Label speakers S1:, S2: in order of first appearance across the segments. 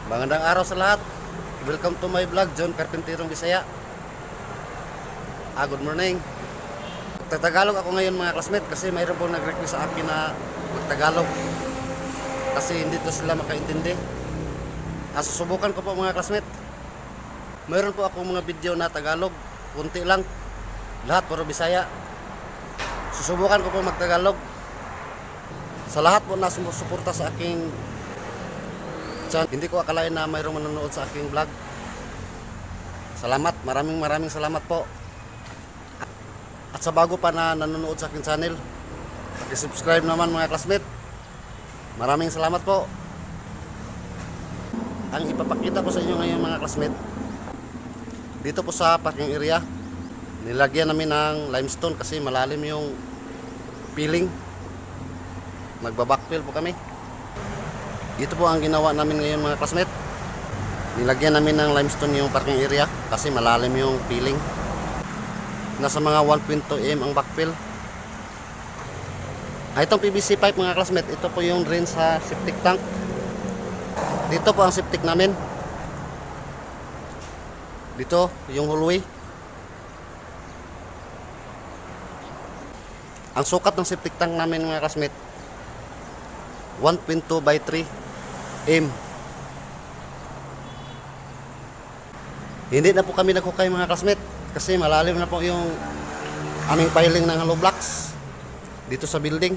S1: Magandang araw sa lahat. Welcome to my vlog, John Carpinterong Bisaya. Good morning. Tagalog ako ngayon mga classmate kasi mayroon pong nag-request sa akin na magtagalog. Kasi hindi to sila makaintindi. Susubukan ko po mga classmate. Mayroon po ako mga video na Tagalog, kunti lang. Lahat puro Bisaya. Susubukan ko po magtagalog. Sa lahat po na sumusuporta sa aking channel, hindi ko akalain na mayroong manonood sa aking vlog. Salamat, maraming salamat po. At sa bago pa na nanonood sa aking channel, paki-subscribe naman mga classmate. Maraming salamat po. Ang ipapakita ko sa inyo ngayon mga classmate, dito po sa parking area, nilagyan namin ng limestone kasi malalim yung peeling. Magbabackfill po kami. Ito po ang ginawa namin ngayon mga classmate. Nilagyan namin ng limestone yung parking area kasi malalim yung peeling. Nasa mga 1.2 m ang backfill. Itong PVC pipe mga classmate, ito po yung drain sa septic tank. Dito po ang septic namin. Dito yung hallway. Ang sukat ng septic tank namin mga classmate, 1.2 by 3 m. Hindi na po kami naghukay mga classmate kasi malalim na po yung aming piling ng hollow blocks dito sa building.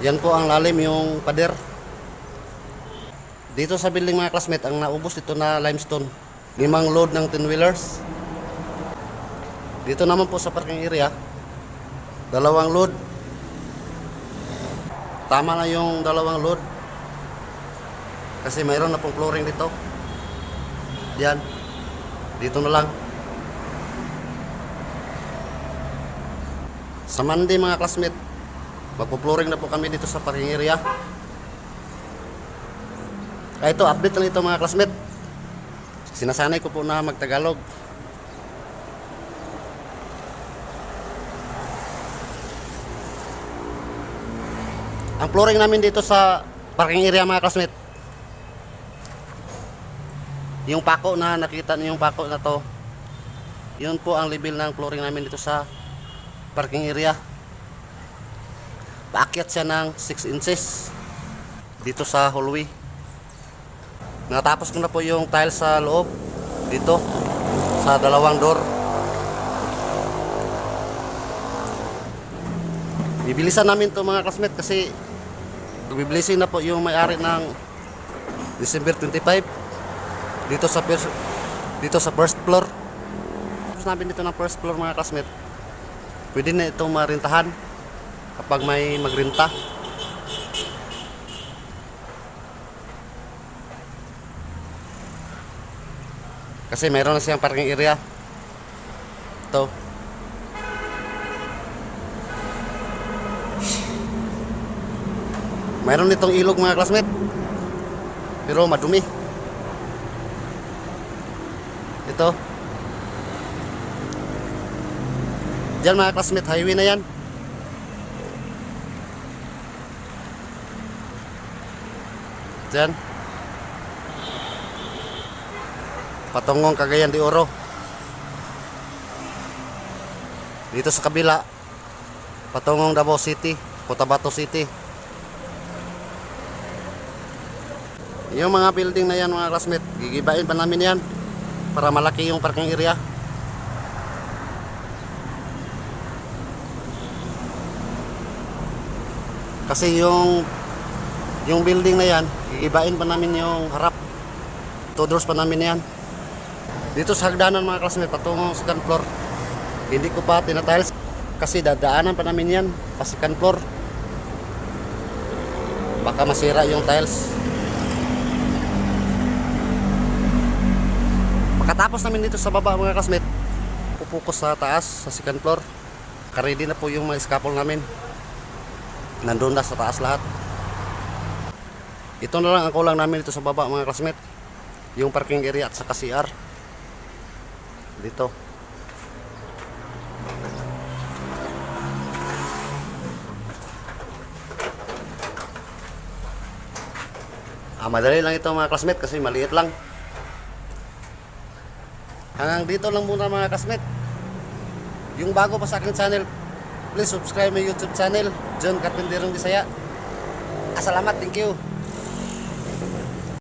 S1: Yan po ang lalim yung pader. Dito sa building mga classmate, ang naubos ito na limestone, 5 load ng 10 wheelers. Dito naman po sa parking area, 2 load. Tama na yung 2 load kasi mayroon na pong flooring dito. Yan, dito na lang. Sa Monday mga classmate, magpo-flooring na po kami dito sa parking area. Ito, update lang ito mga classmate. Sinasanay ko po na magtagalog. Ang flooring namin dito sa parking area mga classmate, yung pako na nakita niyo, yung pako na to, yun po ang level ng flooring namin dito sa parking area. Paakyat siya ng 6 inches dito sa hallway. Natapos ko na po yung tile sa loob dito sa 2 door. Bibilisan namin to mga classmate kasi bibilisin na po yung may-ari ng December 25 dito sa first floor. Tapos namin dito ng first floor mga classmate, pwede na itong marintahan kapag may magrinta. Kasi mayroon na siyang parking area. Ito. Mayroon itong ilog mga classmate, pero madumi. Ito. Diyan mga classmate, highway na yan. Diyan. Patungong Cagayan de Oro. Dito sa kabila, patungong Davao City, Cotabato City. Yung mga building na yan mga classmate, gigibain pa namin yan para malaki yung parking area. Kasi yung building na yan, gigibain pa namin yung harap. 2 doors pa namin yan. Dito sa hagdanan mga classmate, patungong second floor, hindi ko pa tinatiles kasi dadaanan pa namin yan pa second floor. Baka masira yung tiles. Pagkatapos namin dito sa baba mga classmate, pupukus sa taas sa second floor. Ready na po yung mga scaffold namin. Nandun na sa taas lahat. Ito na lang ang kulang namin dito sa baba mga classmate, yung parking area at saka CR dito. Madali lang ito mga classmate kasi maliit lang. Hanggang dito lang muna mga classmate. Yung bago pa sa aking channel, please subscribe my YouTube channel, John Carpinterong Bisaya. Salamat, thank you.